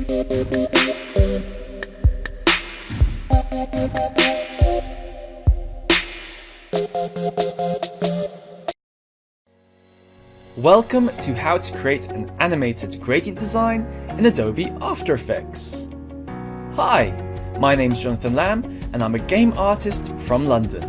Welcome to how to create an animated gradient design in Adobe After Effects. Hi, my name's Jonathan Lamb and I'm a game artist from London.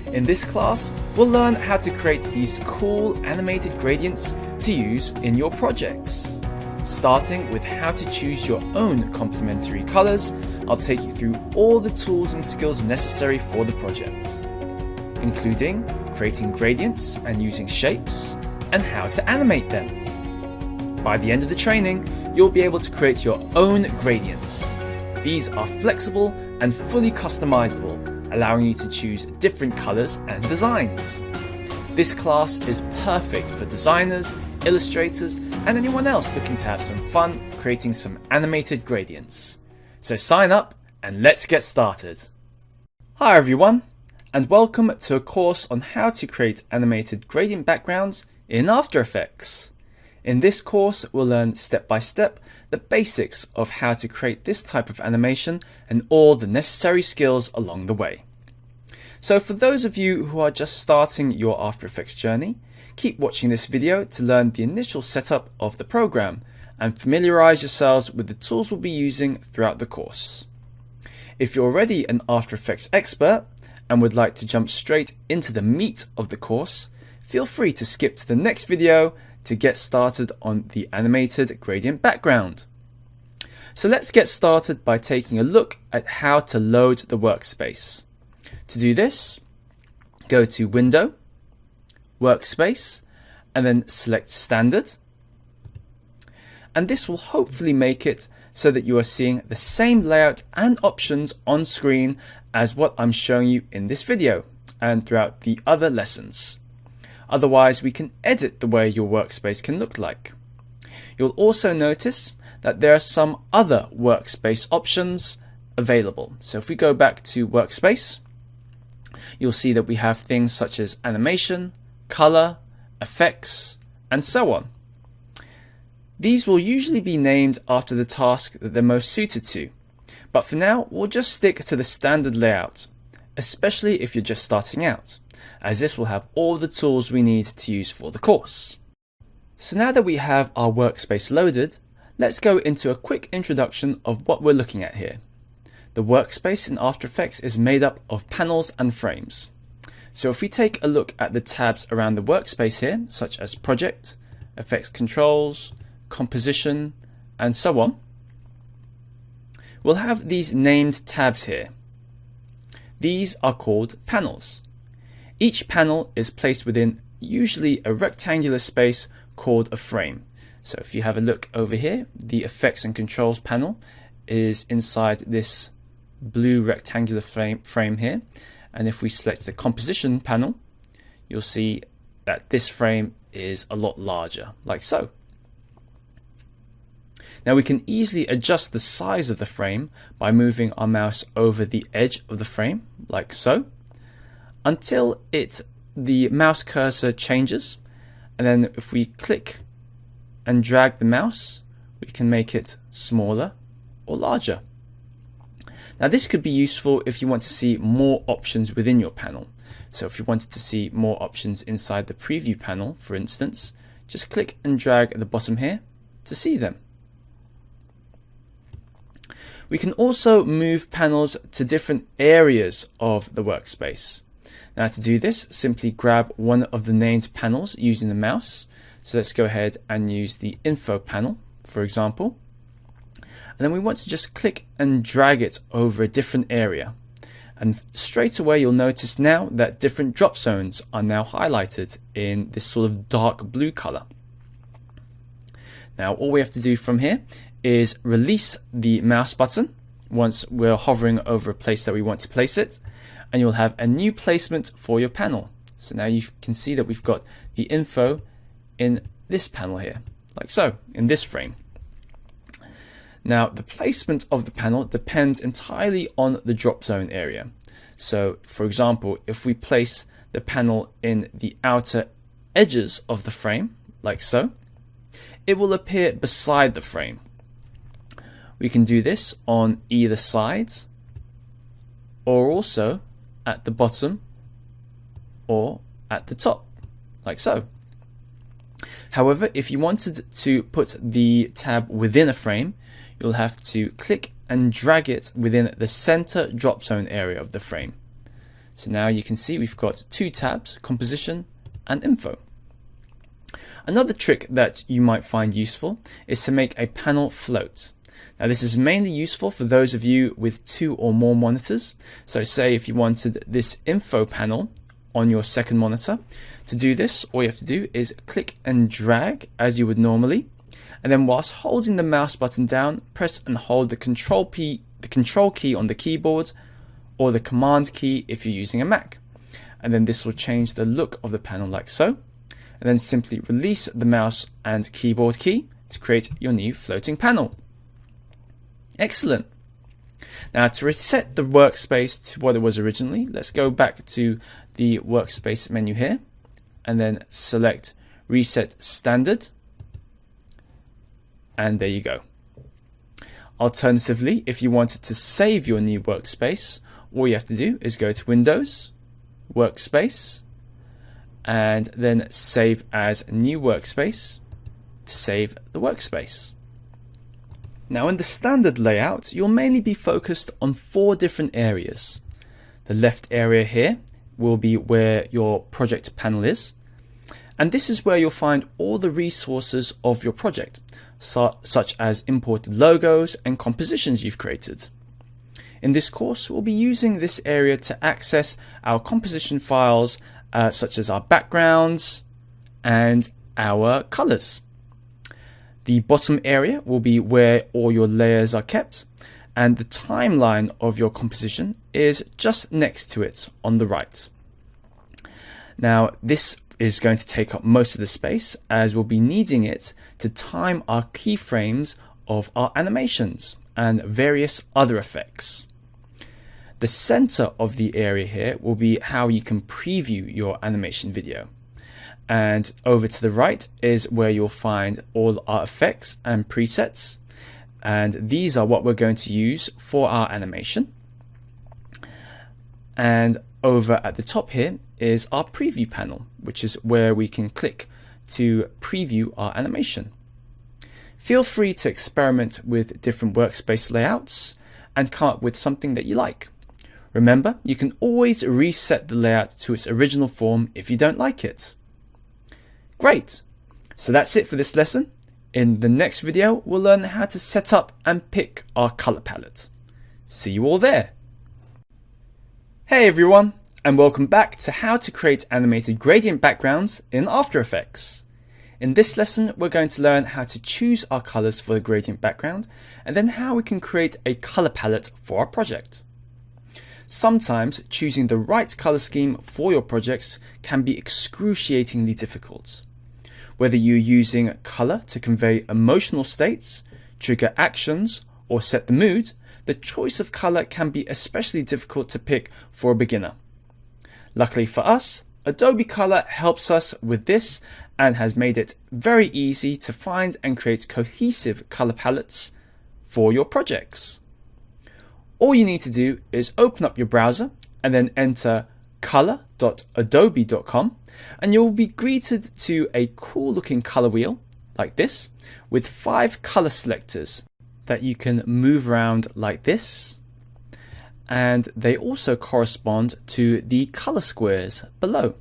In this class, we'll learn how to create these cool animated gradients to use in your projects. Starting with how to choose your own complementary colors, I'll take you through all the tools and skills necessary for the project, including creating gradients and using shapes, and how to animate them. By the end of the training, you'll be able to create your own gradients. These are flexible and fully customizable, allowing you to choose different colors and designs. This class is perfect for designers, illustrators, and anyone else looking to have some fun creating some animated gradients. So sign up and let's get started. Hi everyone, and welcome to a course on how to create animated gradient backgrounds in After Effects. In this course, we'll learn step by step the basics of how to create this type of animation and all the necessary skills along the way. So for those of you who are just starting your After Effects journey, keep watching this video to learn the initial setup of the program and familiarize yourselves with the tools we'll be using throughout the course. If you're already an After Effects expert and would like to jump straight into the meat of the course, feel free to skip to the next video to get started on the animated gradient background. So let's get started by taking a look at how to load the workspace. To do this, go to Window, Workspace, and then select Standard. And this will hopefully make it so that you are seeing the same layout and options on screen as what I'm showing you in this video and throughout the other lessons. Otherwise, we can edit the way your workspace can look like. You'll also notice that there are some other workspace options available. So if we go back to Workspace, you'll see that we have things such as animation, color, effects, and so on. These will usually be named after the task that they're most suited to, but for now, we'll just stick to the standard layout, especially if you're just starting out, as this will have all the tools we need to use for the course. So now that we have our workspace loaded, let's go into a quick introduction of what we're looking at here. The workspace in After Effects is made up of panels and frames. So if we take a look at the tabs around the workspace here, such as Project, Effects Controls, Composition, and so on, we'll have these named tabs here. These are called panels. Each panel is placed within usually a rectangular space called a frame. So if you have a look over here, the Effects and Controls panel is inside this blue rectangular frame here. And if we select the Composition panel, you'll see that this frame is a lot larger, like so. Now we can easily adjust the size of the frame by moving our mouse over the edge of the frame, like so, until the mouse cursor changes, and then if we click and drag the mouse, we can make it smaller or larger. Now this could be useful if you want to see more options within your panel. So if you wanted to see more options inside the preview panel, for instance, just click and drag at the bottom here to see them. We can also move panels to different areas of the workspace. Now to do this, simply grab one of the named panels using the mouse. So let's go ahead and use the Info panel, for example. And then we want to just click and drag it over a different area. And straight away you'll notice now that different drop zones are now highlighted in this sort of dark blue color. Now all we have to do from here is release the mouse button once we're hovering over a place that we want to place it, and you'll have a new placement for your panel. So now you can see that we've got the info in this panel here, like so, in this frame. Now the placement of the panel depends entirely on the drop zone area. So for example, if we place the panel in the outer edges of the frame, like so, it will appear beside the frame. We can do this on either side, or also at the bottom or at the top, like so. However, if you wanted to put the tab within a frame, you'll have to click and drag it within the center drop zone area of the frame. So now you can see we've got two tabs, composition and info. Another trick that you might find useful is to make a panel float. Now this is mainly useful for those of you with 2 or more monitors. So say if you wanted this info panel on your second monitor, to do this all you have to do is click and drag as you would normally, and then whilst holding the mouse button down, press and hold the control key on the keyboard, or the command key if you're using a Mac. And then this will change the look of the panel like so. And then simply release the mouse and keyboard key to create your new floating panel. Excellent. Now to reset the workspace to what it was originally, let's go back to the workspace menu here and then select Reset Standard. And there you go. Alternatively, if you wanted to save your new workspace, all you have to do is go to Windows, Workspace, and then Save as New Workspace to save the workspace. Now in the standard layout, you'll mainly be focused on 4 different areas. The left area here will be where your project panel is. And this is where you'll find all the resources of your project, such as imported logos and compositions you've created. In this course, we'll be using this area to access our composition files, such as our backgrounds and our colors. The bottom area will be where all your layers are kept, and the timeline of your composition is just next to it on the right. Now, this is going to take up most of the space, as we'll be needing it to time our keyframes of our animations and various other effects. The center of the area here will be how you can preview your animation video. And over to the right is where you'll find all our effects and presets. And these are what we're going to use for our animation. And over at the top here is our preview panel, which is where we can click to preview our animation. Feel free to experiment with different workspace layouts and come up with something that you like. Remember, you can always reset the layout to its original form if you don't like it. Great! So that's it for this lesson. In the next video, we'll learn how to set up and pick our color palette. See you all there! Hey everyone, and welcome back to how to create animated gradient backgrounds in After Effects. In this lesson, we're going to learn how to choose our colors for the gradient background, and then how we can create a color palette for our project. Sometimes choosing the right color scheme for your projects can be excruciatingly difficult. Whether you're using color to convey emotional states, trigger actions, or set the mood, the choice of color can be especially difficult to pick for a beginner. Luckily for us, Adobe Color helps us with this and has made it very easy to find and create cohesive color palettes for your projects. All you need to do is open up your browser and then enter color.adobe.com, and you'll be greeted to a cool looking color wheel like this with 5 color selectors that you can move around like this, and they also correspond to the color squares below.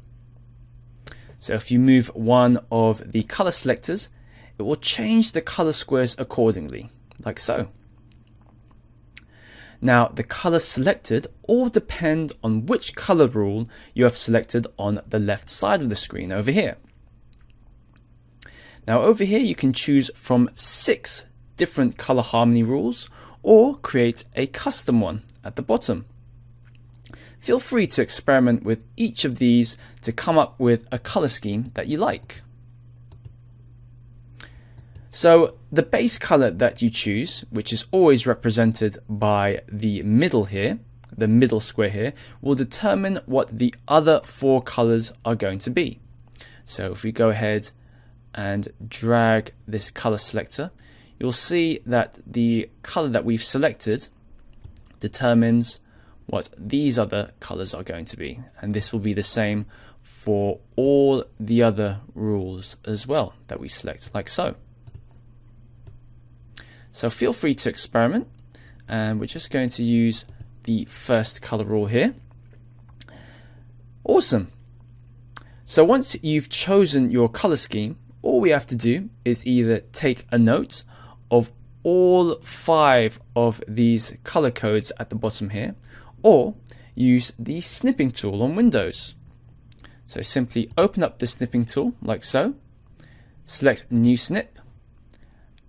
So if you move one of the color selectors, it will change the color squares accordingly, like so. Now, the colors selected all depend on which color rule you have selected on the left side of the screen over here. Now, over here you can choose from 6 different color harmony rules or create a custom one at the bottom. Feel free to experiment with each of these to come up with a color scheme that you like. So the base color that you choose, which is always represented by the middle here, the middle square here, will determine what the other 4 colors are going to be. So if we go ahead and drag this color selector, you'll see that the color that we've selected determines what these other colors are going to be, and this will be the same for all the other rules as well that we select, like so. So feel free to experiment, and we're just going to use the first color rule here. Awesome. So once you've chosen your color scheme, all we have to do is either take a note of all 5 of these color codes at the bottom here, or use the snipping tool on Windows. So simply open up the snipping tool like so, select new snip,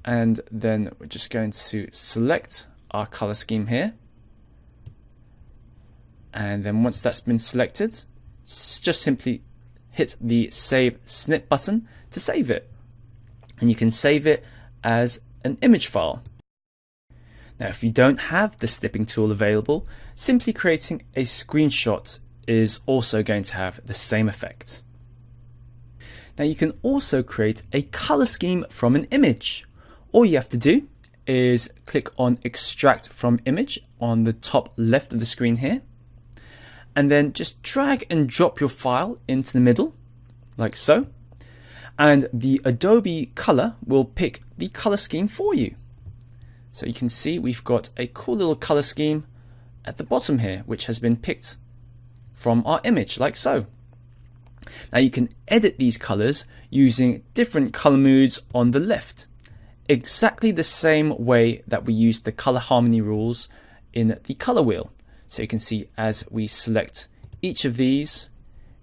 and then we're just going to select our color scheme here. And then once that's been selected, just simply hit the Save Snip button to save it. And you can save it as an image file. Now, if you don't have the snipping tool available, simply creating a screenshot is also going to have the same effect. Now, you can also create a color scheme from an image. All you have to do is click on Extract from Image on the top left of the screen here, and then just drag and drop your file into the middle, like so, and the Adobe Color will pick the color scheme for you. So you can see we've got a cool little color scheme at the bottom here, which has been picked from our image, like so. Now you can edit these colors using different color moods on the left, exactly the same way that we use the color harmony rules in the color wheel. So you can see as we select each of these,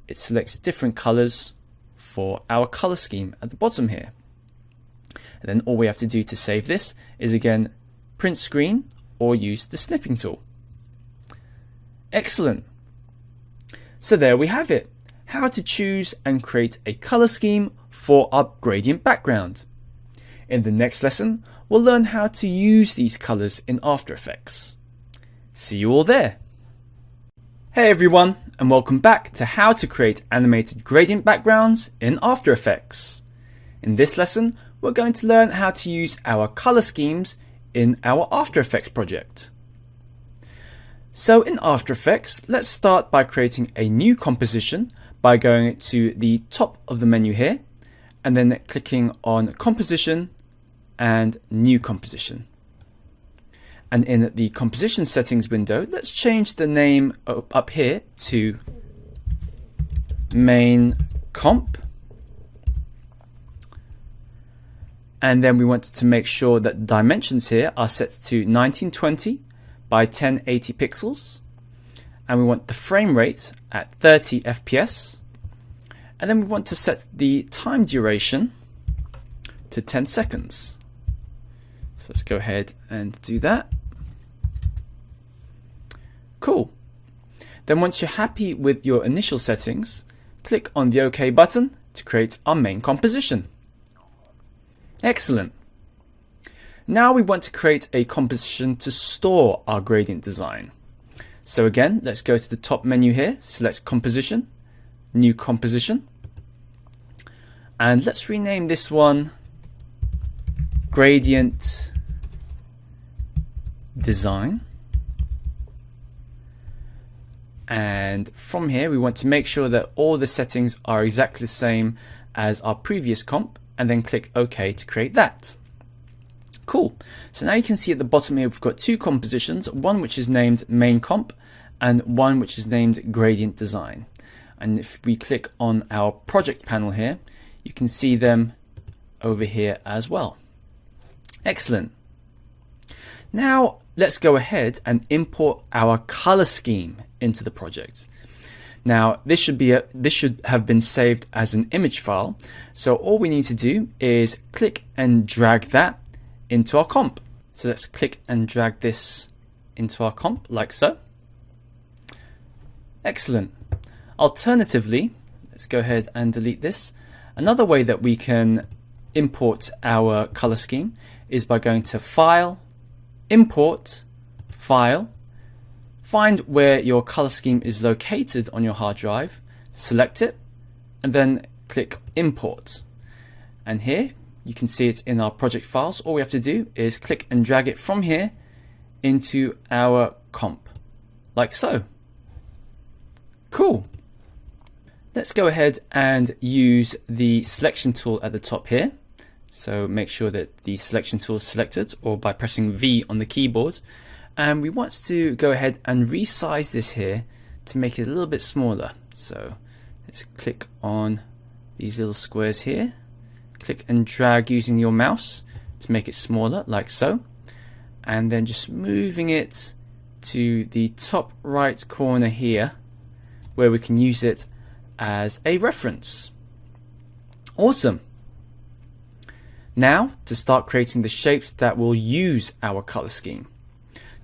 it selects different colors for our color scheme at the bottom here. And then all we have to do to save this is again print screen or use the snipping tool. Excellent. So there we have it, how to choose and create a color scheme for our gradient background. In the next lesson, we'll learn how to use these colors in After Effects. See you all there. Hey everyone, and welcome back to how to create animated gradient backgrounds in After Effects. In this lesson, we're going to learn how to use our color schemes in our After Effects project. So in After Effects, let's start by creating a new composition by going to the top of the menu here, and then clicking on Composition and New Composition. And in the composition settings window, let's change the name up here to Main Comp. And then we want to make sure that dimensions here are set to 1920 by 1080 pixels. And we want the frame rate at 30 FPS. And then we want to set the time duration to 10 seconds. So let's go ahead and do that. Cool. Then once you're happy with your initial settings, click on the OK button to create our main composition. Excellent. Now we want to create a composition to store our gradient design. So again, let's go to the top menu here, select Composition, New Composition, and let's rename this one Gradient Design. And from here, we want to make sure that all the settings are exactly the same as our previous comp, and then click OK to create that. Cool. So now you can see at the bottom here, we've got 2 compositions, one which is named Main Comp and one which is named Gradient Design. And if we click on our project panel here, you can see them over here as well. Excellent. Now let's go ahead and import our color scheme into the project. Now this should have been saved as an image file. So all we need to do is click and drag that into our comp. So let's click and drag this into our comp like so. Excellent. Alternatively, let's go ahead and delete this. Another way that we can import our color scheme is by going to File, Import, File, find where your color scheme is located on your hard drive, select it, and then click Import. And here You can see it in our project files. All we have to do is click and drag it from here into our comp, like so. Cool. Let's go ahead and use the selection tool at the top here. So make sure that the selection tool is selected, or by pressing V on the keyboard. And we want to go ahead and resize this here to make it a little bit smaller. So let's click on these little squares here. Click and drag using your mouse to make it smaller, like so. And then just moving it to the top right corner here, where we can use it as a reference. Awesome. Now to start creating the shapes that will use our color scheme.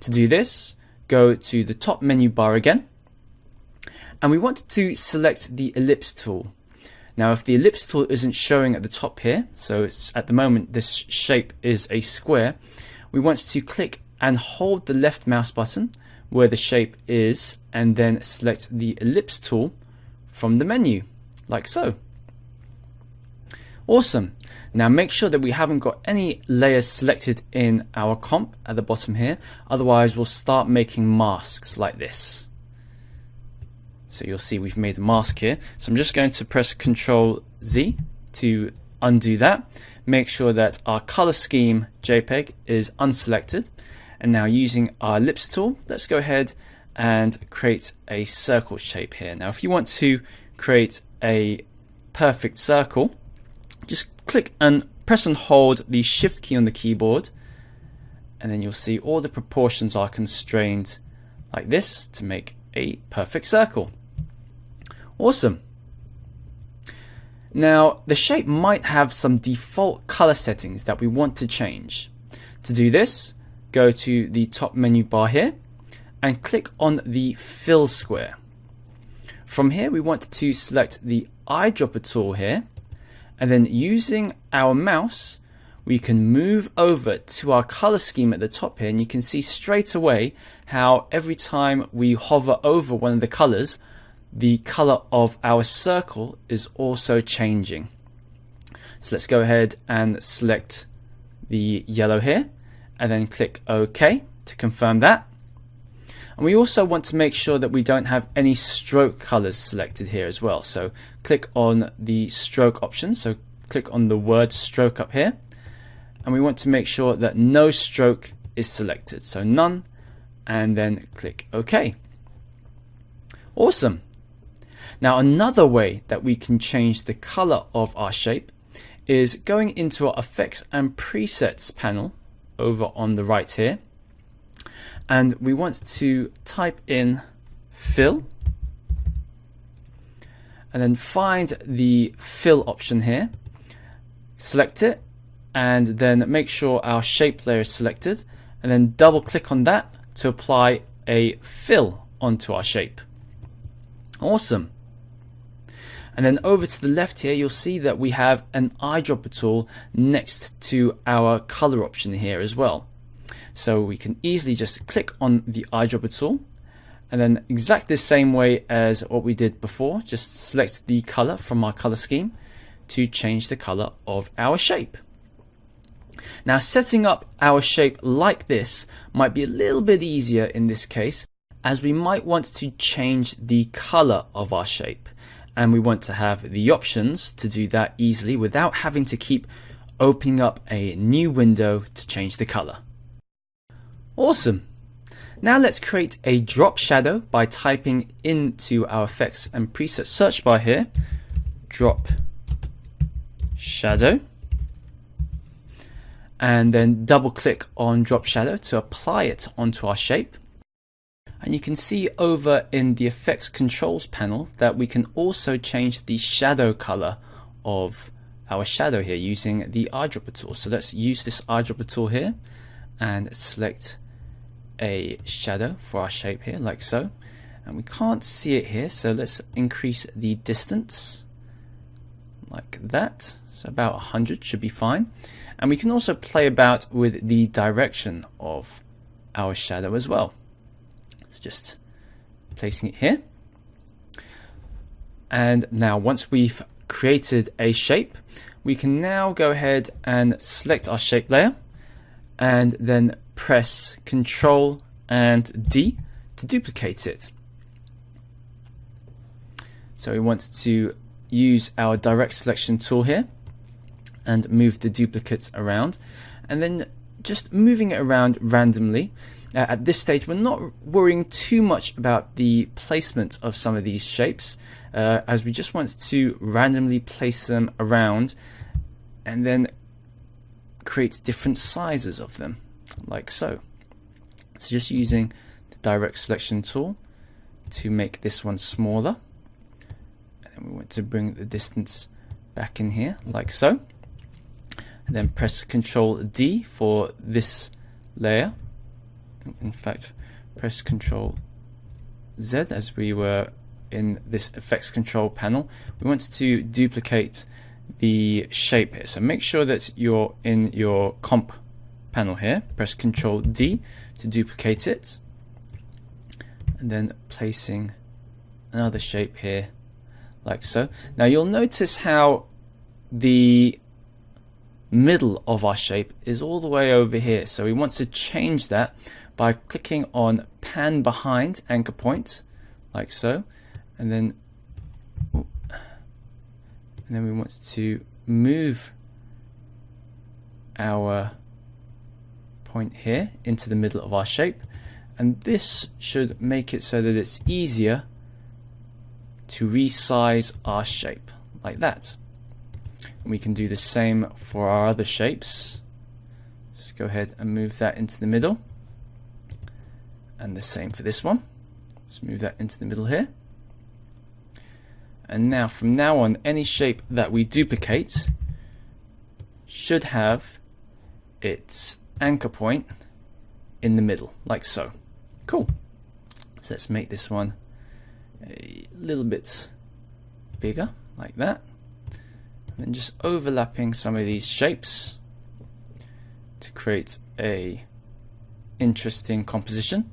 To do this, go to the top menu bar again, and we want to select the ellipse tool. Now if the ellipse tool isn't showing at the top here, so it's at the moment this shape is a square, we want to click and hold the left mouse button where the shape is, and then select the ellipse tool from the menu, like so. Awesome. Now make sure that we haven't got any layers selected in our comp at the bottom here, otherwise we'll start making masks like this. So you'll see we've made a mask here. So I'm just going to press Ctrl Z to undo that. Make sure that our color scheme JPEG is unselected. And now using our ellipse tool, let's go ahead and create a circle shape here. Now if you want to create a perfect circle, just click and press and hold the shift key on the keyboard, and then you'll see all the proportions are constrained like this to make a perfect circle. Awesome. Now the shape might have some default color settings that we want to change. To do this, go to the top menu bar here and click on the fill square. From here we want to select the eyedropper tool here, and then using our mouse we can move over to our color scheme at the top here, and you can see straight away how every time we hover over one of the colors, the color of our circle is also changing. So let's go ahead and select the yellow here and then click OK to confirm that. And we also want to make sure that we don't have any stroke colors selected here as well. So click on the stroke option. So click on the word stroke up here. And we want to make sure that no stroke is selected. So none, and then click OK. Awesome. Now another way that we can change the color of our shape is going into our effects and presets panel over on the right here. And we want to type in fill, and then find the fill option here, select it, and then make sure our shape layer is selected, and then double click on that to apply a fill onto our shape. Awesome. And then over to the left here, you'll see that we have an eyedropper tool next to our color option here as well. So we can easily just click on the eyedropper tool, and then exactly the same way as what we did before, just select the color from our color scheme to change the color of our shape. Now setting up our shape like this might be a little bit easier in this case, as we might want to change the color of our shape, and we want to have the options to do that easily without having to keep opening up a new window to change the color. Awesome. Now let's create a drop shadow by typing into our effects and presets search bar here, drop shadow, and then double click on drop shadow to apply it onto our shape. And you can see over in the effects controls panel that we can also change the shadow color of our shadow here using the eyedropper tool. So let's use this eyedropper tool here and select a shadow for our shape here, like so. And we can't see it here, so let's increase the distance like that. So about 100 should be fine. And we can also play about with the direction of our shadow as well. It's just placing it here. And now once we've created a shape, we can now go ahead and select our shape layer and then press Ctrl and D to duplicate it. So we want to use our direct selection tool here and move the duplicate around, and then just moving it around randomly. At this stage, we're not worrying too much about the placement of some of these shapes, as we just want to randomly place them around and then create different sizes of them, like so. So just using the direct selection tool to make this one smaller, and then we want to bring the distance back in here, like so, and then press Ctrl D for this layer. In fact, press Ctrl Z as we were in this effects control panel. We want to duplicate the shape here, so make sure that you're in your comp panel here. Press Ctrl D to duplicate it, and then placing another shape here, like so. Now you'll notice how the middle of our shape is all the way over here, so we want to change that by clicking on pan behind anchor point, like so, and then we want to move our point here into the middle of our shape, and this should make it so that it's easier to resize our shape, like that. We can do the same for our other shapes. Just go ahead and move that into the middle, and the same for this one. Let's move that into the middle here. And now, from now on, any shape that we duplicate should have its anchor point in the middle, like so. Cool. So let's make this one a little bit bigger, like that. And then just overlapping some of these shapes to create a interesting composition.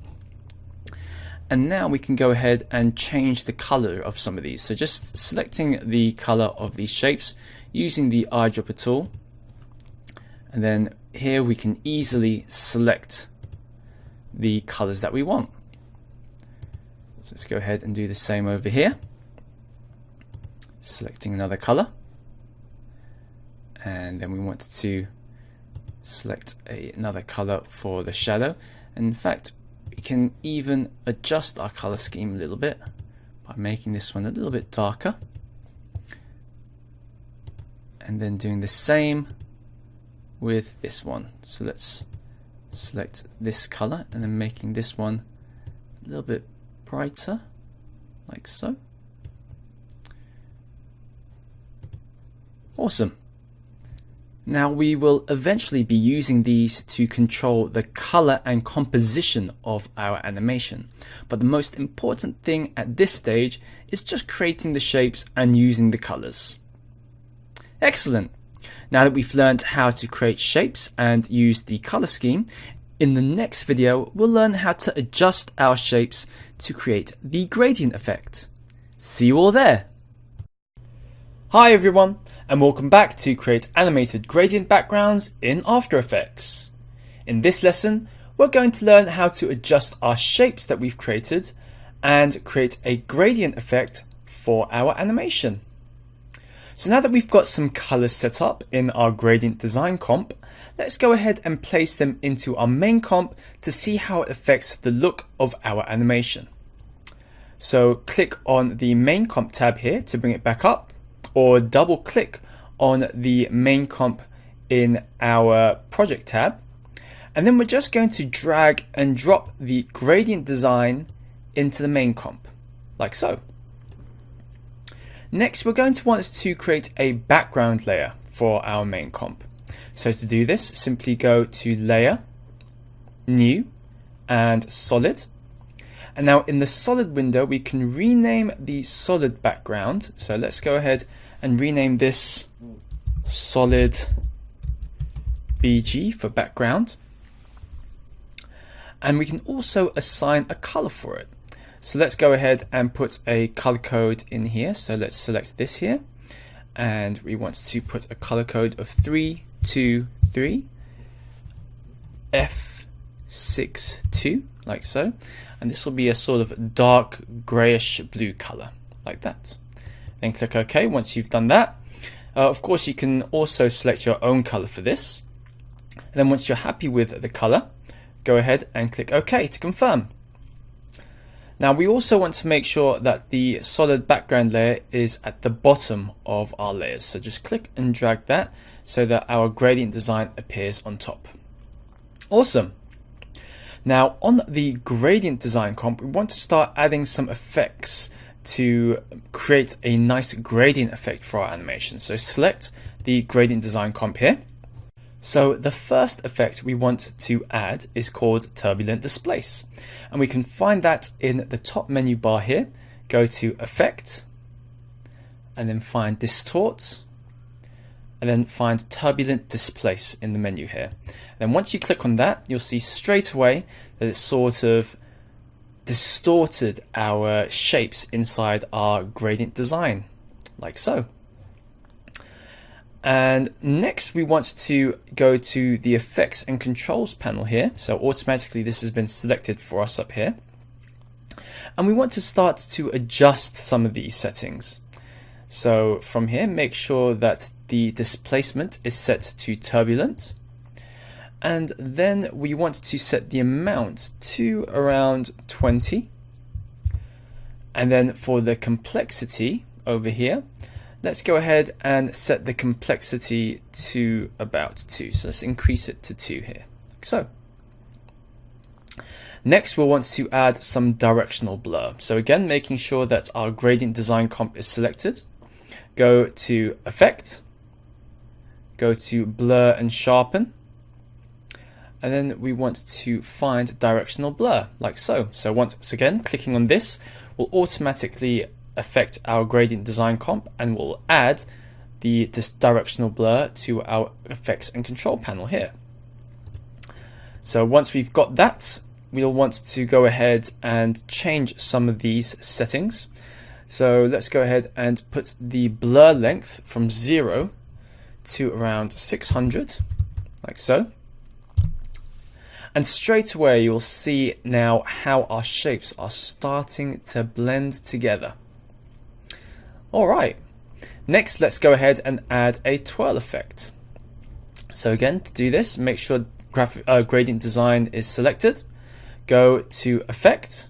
And now we can go ahead and change the color of some of these. So just selecting the color of these shapes using the eyedropper tool, and then here we can easily select the colors that we want. So let's go ahead and do the same over here, selecting another color, and then we want to select another color for the shadow. And in fact, we can even adjust our color scheme a little bit by making this one a little bit darker, and then doing the same with this one. So let's select this color and then making this one a little bit brighter, like so. Awesome. Now we will eventually be using these to control the color and composition of our animation. But the most important thing at this stage is just creating the shapes and using the colors. Excellent. Now that we've learned how to create shapes and use the color scheme, in the next video we'll learn how to adjust our shapes to create the gradient effect. See you all there. Hi everyone, and welcome back to create animated gradient backgrounds in After Effects. In this lesson, we're going to learn how to adjust our shapes that we've created and create a gradient effect for our animation. So now that we've got some colors set up in our gradient design comp, let's go ahead and place them into our main comp to see how it affects the look of our animation. So click on the main comp tab here to bring it back up, or double click on the main comp in our project tab, and then we're just going to drag and drop the gradient design into the main comp, like so. Next, we're going to want to create a background layer for our main comp. So to do this, simply go to Layer, New, and Solid. And now in the solid window, we can rename the solid background. So let's go ahead and rename this solid BG for background. And we can also assign a color for it. So let's go ahead and put a color code in here. So let's select this here. and we want to put a color code of 323 F62, like so, and this will be a sort of dark grayish blue color, like that. Then click OK once you've done that. Of course, you can also select your own color for this. And then once you're happy with the color, go ahead and click OK to confirm. Now we also want to make sure that the solid background layer is at the bottom of our layers. So just click and drag that so that our gradient design appears on top. Awesome. Now on the gradient design comp, we want to start adding some effects to create a nice gradient effect for our animation. So select the gradient design comp here. So the first effect we want to add is called turbulent displace, and we can find that in the top menu bar here. Go to effect and then find distort and then find turbulent displace in the menu here. Then once you click on that, you'll see straight away that it's sort of distorted our shapes inside our gradient design, like so. And next we want to go to the effects and controls panel here. So automatically this has been selected for us up here. And we want to start to adjust some of these settings. So from here, make sure that the displacement is set to turbulent. And then we want to set the amount to around 20. And then for the complexity over here, let's go ahead and set the complexity to about 2. So let's increase it to 2 here, like so. Next, we'll want to add some directional blur. So again, making sure that our gradient design comp is selected. Go to Effect, go to Blur and Sharpen, and then we want to find directional blur, like so. So once again, clicking on this will automatically affect our gradient design comp and we'll add this directional blur to our effects and control panel here. So once we've got that, we'll want to go ahead and change some of these settings. So let's go ahead and put the blur length from 0 to around 600, like so. And straight away you'll see now how our shapes are starting to blend together. Alright, next let's go ahead and add a twirl effect. So again, to do this, make sure gradient design is selected. Go to Effect,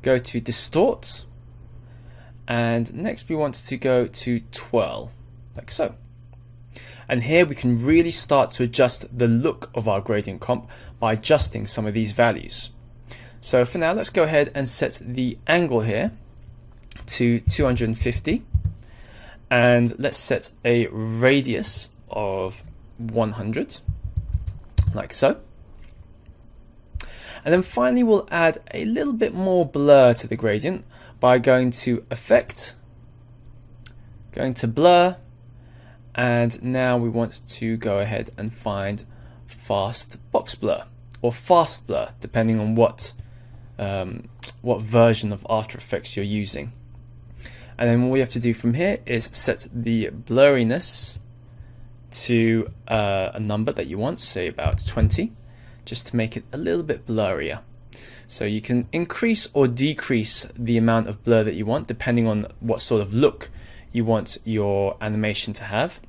go to Distort, and next we want to go to Twirl, like so. And here we can really start to adjust the look of our gradient comp by adjusting some of these values. So for now, let's go ahead and set the angle here to 250, and let's set a radius of 100, like so. And then finally we'll add a little bit more blur to the gradient by going to Effect, going to Blur, and now we want to go ahead and find Fast Box Blur or Fast Blur, depending on what version of After Effects you're using. And then what we have to do from here is set the blurriness to a number that you want, say about 20, just to make it a little bit blurrier. So you can increase or decrease the amount of blur that you want depending on what sort of look you want your animation to have.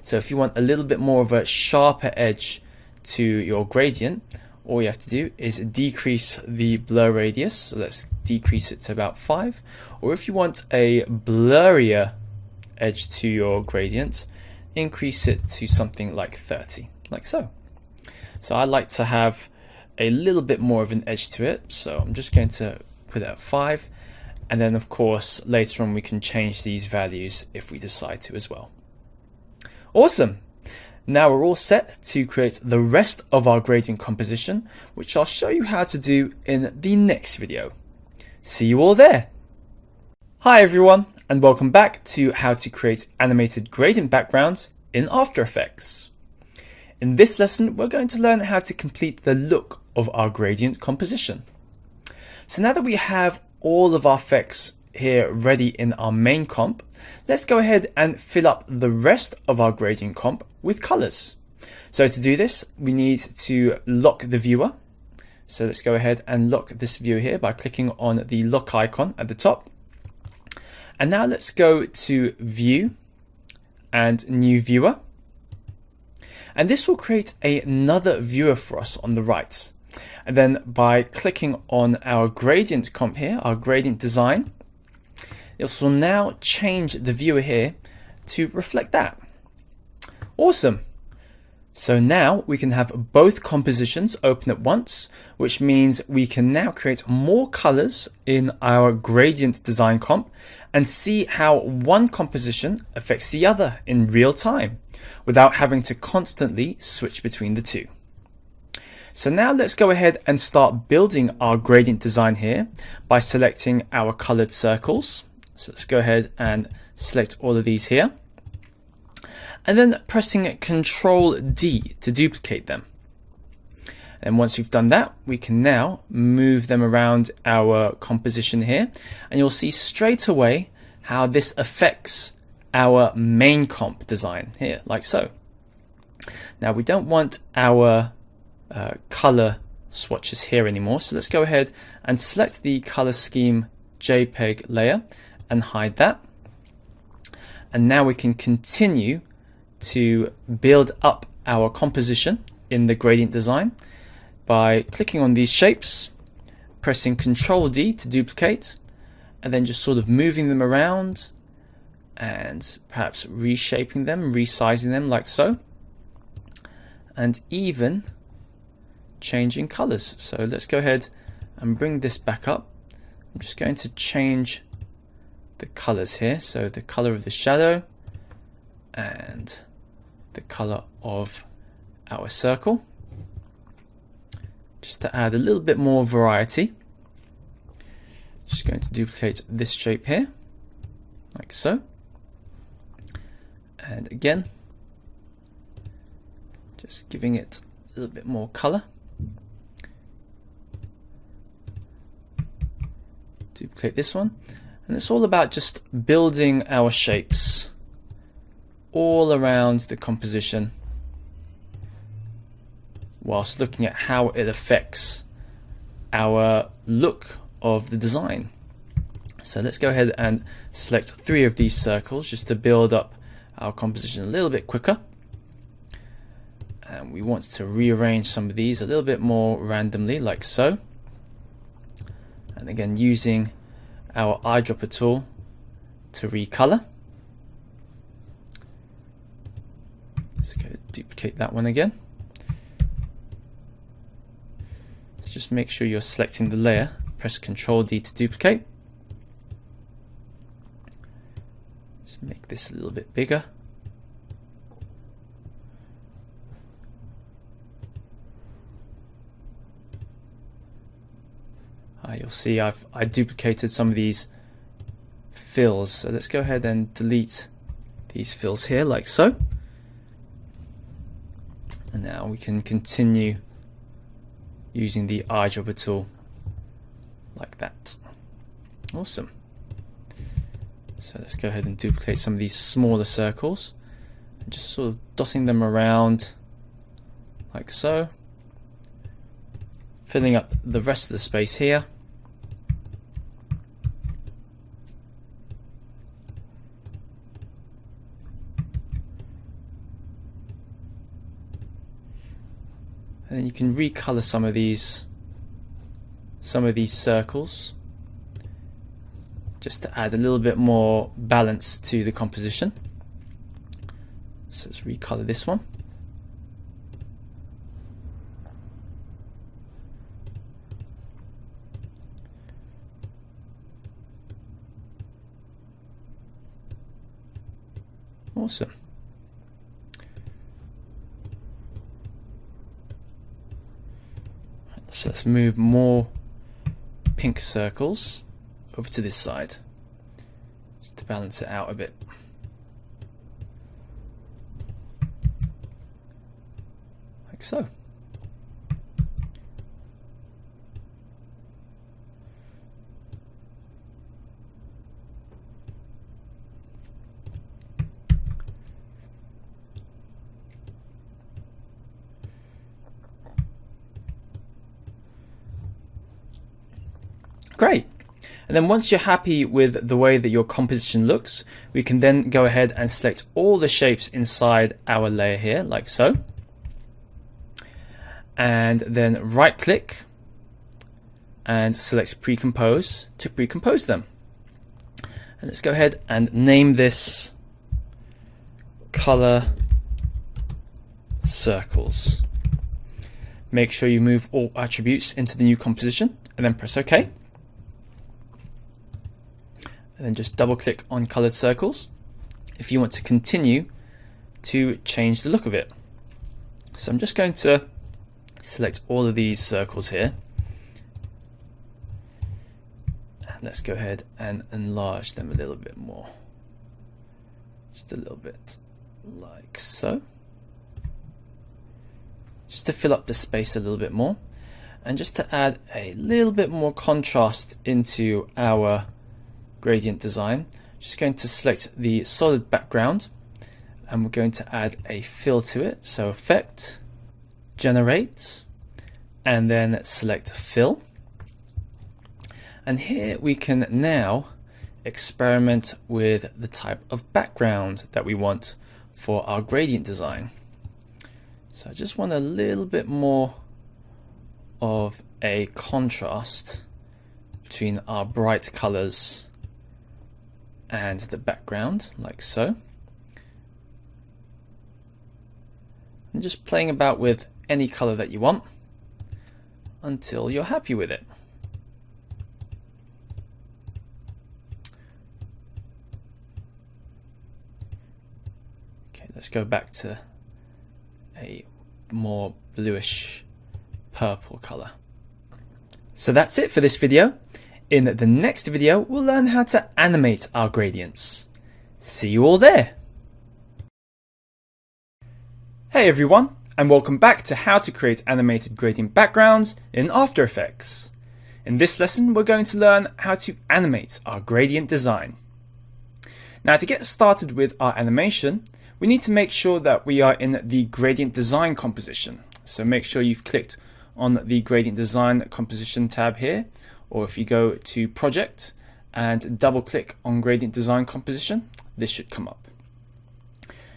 So if you want a little bit more of a sharper edge to your gradient, all you have to do is decrease the blur radius. So let's decrease it to about 5. Or if you want a blurrier edge to your gradient, increase it to something like 30, like so. So I like to have a little bit more of an edge to it. So I'm just going to put it at 5. And then of course, later on we can change these values if we decide to as well. Awesome. Now we're all set to create the rest of our gradient composition, which I'll show you how to do in the next video. See you all there. Hi everyone, and welcome back to how to create animated gradient backgrounds in After Effects. In this lesson, we're going to learn how to complete the look of our gradient composition. So now that we have all of our effects here ready in our main comp, let's go ahead and fill up the rest of our gradient comp with colors. So to do this, we need to lock the viewer. So let's go ahead and lock this viewer here by clicking on the lock icon at the top. And now let's go to View and New Viewer. And this will create another viewer for us on the right. And then by clicking on our gradient comp here, our gradient design, it will now change the viewer here to reflect that. Awesome. So now we can have both compositions open at once, which means we can now create more colors in our gradient design comp and see how one composition affects the other in real time without having to constantly switch between the two. So now let's go ahead and start building our gradient design here by selecting our colored circles. So let's go ahead and select all of these here. And then pressing Control D to duplicate them. And once we've done that, we can now move them around our composition here. And you'll see straight away how this affects our main comp design here, like so. Now we don't want our color swatches here anymore. So let's go ahead and select the color scheme JPEG layer and hide that. And now we can continue to build up our composition in the gradient design by clicking on these shapes, pressing Control D to duplicate, and then just sort of moving them around and perhaps reshaping them, resizing them like so, and even changing colors. So let's go ahead and bring this back up. I'm just going to change the colors here. So the color of the shadow and the color of our circle, just to add a little bit more variety. Just going to duplicate this shape here, like so. And again, just giving it a little bit more color. Duplicate this one. And it's all about just building our shapes all around the composition whilst looking at how it affects our look of the design. So let's go ahead and select 3 of these circles just to build up our composition a little bit quicker. And we want to rearrange some of these a little bit more randomly, like so. And again, using our eyedropper tool to recolor. Let's go duplicate that one again. Let's just make sure you're selecting the layer. Press Control D to duplicate. Just make this a little bit bigger. You'll see I duplicated some of these fills. So let's go ahead and delete these fills here, like so. And now we can continue using the eyedropper tool like that. Awesome. So let's go ahead and duplicate some of these smaller circles and just sort of dotting them around like so, filling up the rest of the space here. And then you can recolor some of these circles just to add a little bit more balance to the composition. So let's recolor this one. Awesome. So let's move more pink circles over to this side just to balance it out a bit. Like so. Great. And then once you're happy with the way that your composition looks, we can then go ahead and select all the shapes inside our layer here, like so. And then right click and select pre-compose to pre-compose them. And let's go ahead and name this color circles. Make sure you move all attributes into the new composition and then press OK. And then just double click on colored circles if you want to continue to change the look of it. So I'm just going to select all of these circles here. And let's go ahead and enlarge them a little bit more. Just a little bit like so. Just to fill up the space a little bit more. And just to add a little bit more contrast into our gradient design, just going to select the solid background and we're going to add a fill to it. So effect, generate, and then select fill. And here we can now experiment with the type of background that we want for our gradient design. So I just want a little bit more of a contrast between our bright colors and the background, like so. And just playing about with any color that you want until you're happy with it. Okay, let's go back to a more bluish purple color. So that's it for this video. In the next video, we'll learn how to animate our gradients. See you all there. Hey everyone, and welcome back to how to create animated gradient backgrounds in After Effects. In this lesson, we're going to learn how to animate our gradient design. Now, to get started with our animation, we need to make sure that we are in the gradient design composition. So make sure you've clicked on the gradient design composition tab here, or if you go to project and double click on gradient design composition, this should come up.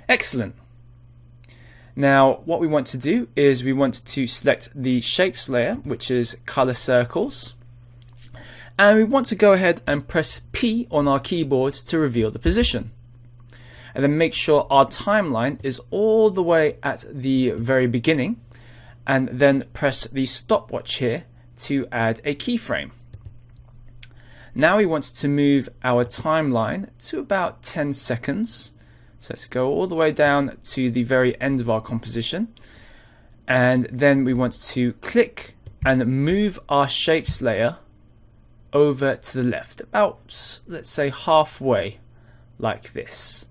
Excellent. Now what we want to do is we want to select the shapes layer, which is color circles, and we want to go ahead and press P on our keyboard to reveal the position. And then make sure our timeline is all the way at the very beginning, and then press the stopwatch here to add a keyframe. Now we want to move our timeline to about 10 seconds. So let's go all the way down to the very end of our composition. And then we want to click and move our shapes layer over to the left, about, let's say, halfway, like this.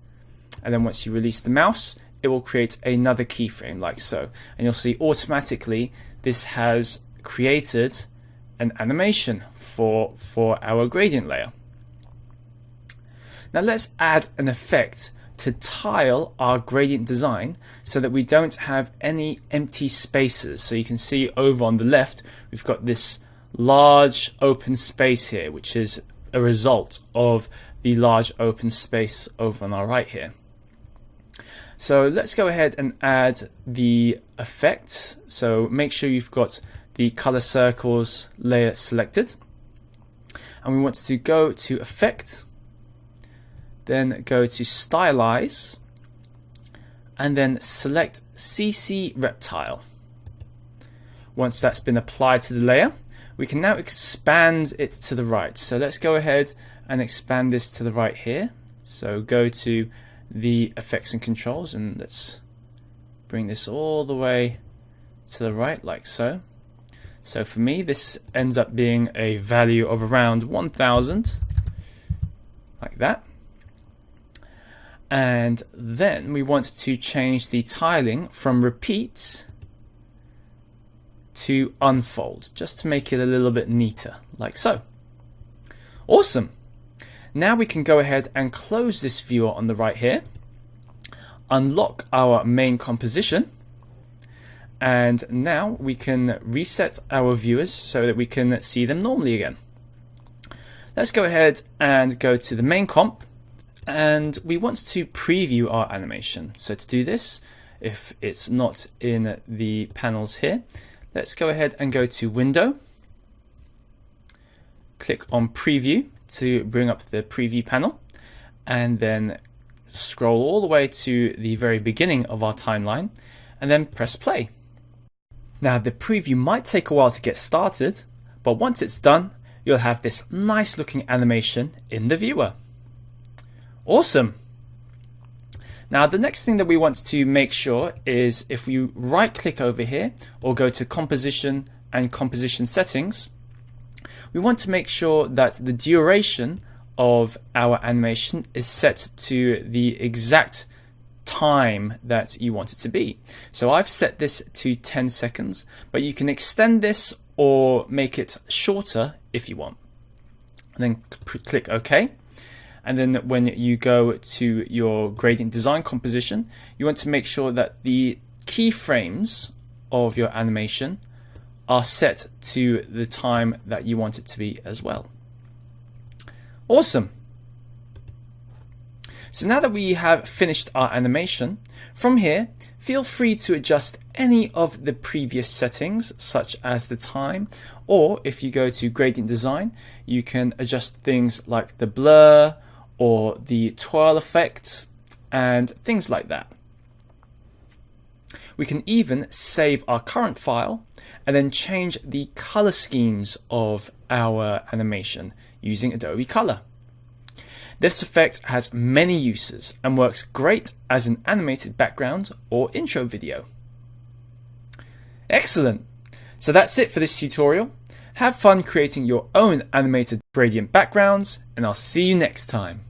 And then once you release the mouse, it will create another keyframe like so. And you'll see automatically this has created an animation for our gradient layer. Now let's add an effect to tile our gradient design so that we don't have any empty spaces. So you can see over on the left, we've got this large open space here, which is a result of the large open space over on our right here. So let's go ahead and add the effect. So make sure you've got the color circles layer selected. And we want to go to effect, then go to stylize, and then select CC Reptile. Once that's been applied to the layer, we can now expand it to the right. So let's go ahead and expand this to the right here. So go to the effects and controls and let's bring this all the way to the right like so. So for me, this ends up being a value of around 1000, like that. And then we want to change the tiling from repeat to unfold, just to make it a little bit neater, like so. Awesome. Now we can go ahead and close this viewer on the right here, unlock our main composition, and now we can reset our viewers so that we can see them normally again. Let's go ahead and go to the main comp, and we want to preview our animation. So to do this, if it's not in the panels here, let's go ahead and go to Window, click on Preview to bring up the preview panel, and then scroll all the way to the very beginning of our timeline, and then press play. Now the preview might take a while to get started, but once it's done, you'll have this nice looking animation in the viewer. Awesome! Now the next thing that we want to make sure is if we right click over here or go to Composition and Composition Settings, we want to make sure that the duration of our animation is set to the exact time that you want it to be. So I've set this to 10 seconds, but you can extend this or make it shorter if you want. And then click OK. And then when you go to your gradient design composition, you want to make sure that the keyframes of your animation are set to the time that you want it to be as well. Awesome. So now that we have finished our animation, from here, feel free to adjust any of the previous settings, such as the time, or if you go to gradient design, you can adjust things like the blur or the twirl effect and things like that. We can even save our current file and then change the color schemes of our animation using Adobe Color. This effect has many uses and works great as an animated background or intro video. Excellent! So that's it for this tutorial. Have fun creating your own animated gradient backgrounds, and I'll see you next time.